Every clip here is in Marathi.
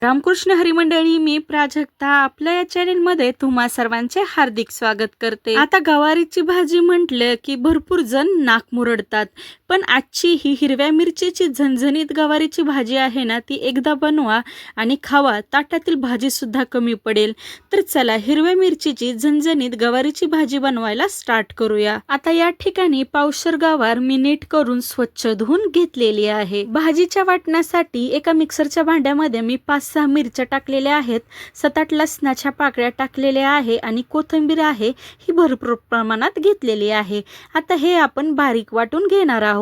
रामकृष्ण हरी मंडळी, मी प्राजक्ता आपल्या या चॅनलमध्ये तुम्हा सर्वांचे हार्दिक स्वागत करते। आता गवारीची भाजी म्हटलं की भरपूर जण नाक मुरडतात, पण आजची ही हिरव्या मिरचीची झणझणीत गवारीची भाजी आहे ना, ती एकदा बनवा आणि खावा, ताटातील भाजी सुद्धा कमी पडेल। तर चला हिरव्या मिरचीची झणझणीत गवारीची भाजी बनवायला स्टार्ट करूया। आता या ठिकाणी पावशेर गवार मी नीट करून स्वच्छ धुवून घेतलेली आहे। भाजीच्या वाटण्यासाठी एका मिक्सरच्या भांड्यामध्ये मी 5-6 मिरच्या टाकलेल्या आहेत, 7-8 लसणाच्या पाकळ्या टाकलेल्या आहे आणि कोथिंबीर आहे ही भरपूर प्रमाणात घेतलेली आहे। आता हे आपण बारीक वाटून घेणार आहोत।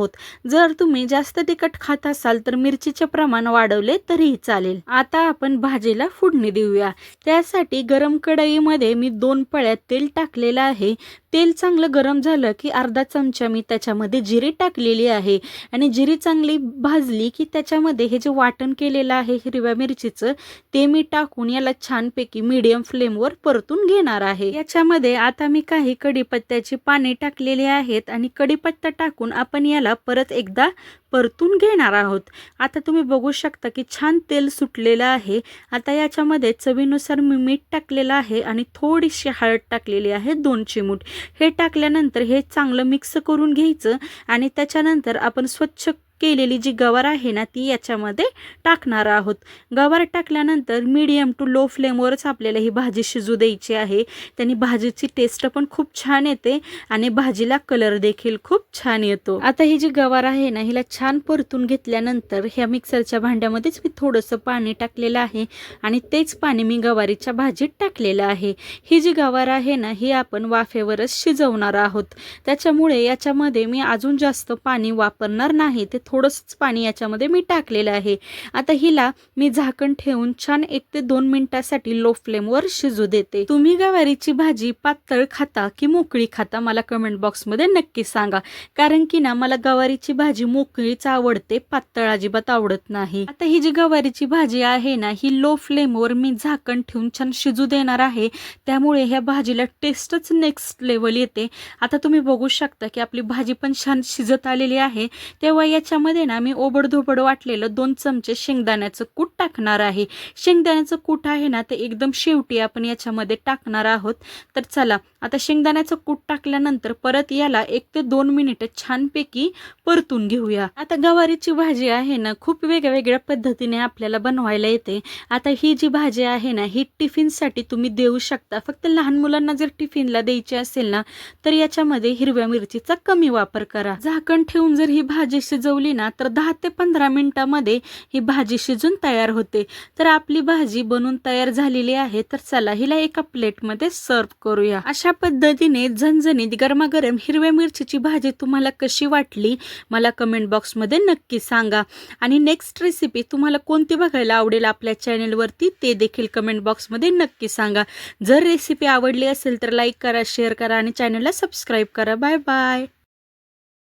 जर तुम्ही जास्त तिखट खात असाल तर मिरचीचे प्रमाण वाढवले तरीही चालेल। आता आपण भाजीला फोडणी देऊया। त्यासाठी गरम कढईमध्ये मी 2 पळ्या तेल टाकलेलं आहे। तेल चांगलं गरम झालं की अर्धा चमचा मी त्याच्यामध्ये जिरे टाकलेली आहे आणि जिरी चांगली भाजली की त्याच्यामध्ये हे जे वाटण केलेलं आहे हिरव्या मिरचीचं ते मी टाकून याला छानपैकी मीडियम फ्लेमवर परतून घेणार आहे। याच्यामध्ये आता मी काही कढीपत्त्याची पाने टाकलेली आहेत आणि कढीपत्ता टाकून आपण याला परत एकदा परतून घेणार आहोत। आता तुम्ही बघू शकता की छान तेल सुटलेलं आहे। आता याच्यामध्ये चवीनुसार मी मीठ टाकलेलं आहे आणि थोडीशी हळद टाकलेली आहे, 2 चिमूट। हे टाकल्यानंतर हे चांगलं मिक्स करून घ्यायचं आणि त्याच्यानंतर आपण स्वच्छ केलेली जी गवार आहे ना ती याच्यामध्ये टाकणार आहोत। गवार टाकल्यानंतर मीडियम टू लो फ्लेमवरच आपल्याला ही भाजी शिजू द्यायची आहे। त्याने भाजीची टेस्ट पण खूप छान येते आणि भाजीला कलर देखील खूप छान येतो। आता ही जी गवार आहे ना हिला छान परतून घेतल्यानंतर ह्या मिक्सरच्या भांड्यामध्येच मी थोडंसं पाणी टाकलेलं आहे आणि तेच पाणी मी गवारीच्या भाजीत टाकलेलं आहे। ही जी गवार आहे ना ही आपण वाफेवरच शिजवणार आहोत, त्याच्यामुळे याच्यामध्ये मी अजून जास्त पाणी वापरणार नाही। ते थोडंसं पाणी याच्यामध्ये मी टाकलेलं आहे। आता हिला मी झाकण ठेवून छान 1 ते 2 मिनिटांसाठी लो फ्लेमवर शिजू देते। तुम्ही गवारीची भाजी पातळ खाता की मोकळी खाता मला कमेंट बॉक्समध्ये नक्की सांगा, कारण की ना मला गवारीची भाजी मोकळीच आवडते, पातळ अजिबात आवडत नाही। आता ही जी गवारीची भाजी आहे ना ही लो फ्लेमवर मी झाकण ठेवून छान शिजू देणार आहे, त्यामुळे ह्या भाजीला टेस्टच नेक्स्ट लेवल येते। आता तुम्ही बघू शकता की आपली भाजी पण छान शिजत आलेली आहे। तेव्हा याच्यामध्ये ना मी ओबडधोबड वाटलेलं 2 चमचे शेंगदाण्याचं कूट टाकणार आहे। शेंगदाण्याचं कूट आहे ना ते एकदम शेवटी आपण याच्यामध्ये टाकणार आहोत। तर चला आता शेंगदाण्याचं कूट टाकल्यानंतर परत याला 1 ते 2 मिनिटं छानपैकी परतून घेऊया। आता गवारीची भाजी आहे ना खूप वेगवेगळ्या पद्धतीने आपल्याला बनवायला येते। आता ही जी भाजी आहे ना ही टिफिनसाठी तुम्ही देऊ शकता। फक्त लहान मुलांना जर टिफिनला द्यायची असेल ना तर याच्यामध्ये हिरव्या मिरचीचा कमी वापर करा। झाकण ठेवून जर ही भाजी शिजवली ना तर 10 ते 15 मिनिटांमध्ये ही भाजी शिजून तयार होते। तर आपली भाजी बनून तयार झालेली आहे। तर चला हिला एका प्लेटमध्ये सर्व करूया। अशा पद्धतीने झणझणीत गरमागरम हिरव्या मिरचीची भाजी तुम्हाला कशी वाटली मला कमेंट बॉक्समध्ये नक्की सांगा आणि नेक्स्ट रेसिपी तुम्हाला कोणती बघायला आवडेल आपल्या चॅनलवरती ते देखील कमेंट बॉक्समध्ये नक्की सांगा। जर रेसिपी आवडली असेल तर लाईक करा, शेअर करा आणि चॅनलला सबस्क्राईब करा। Bye bye.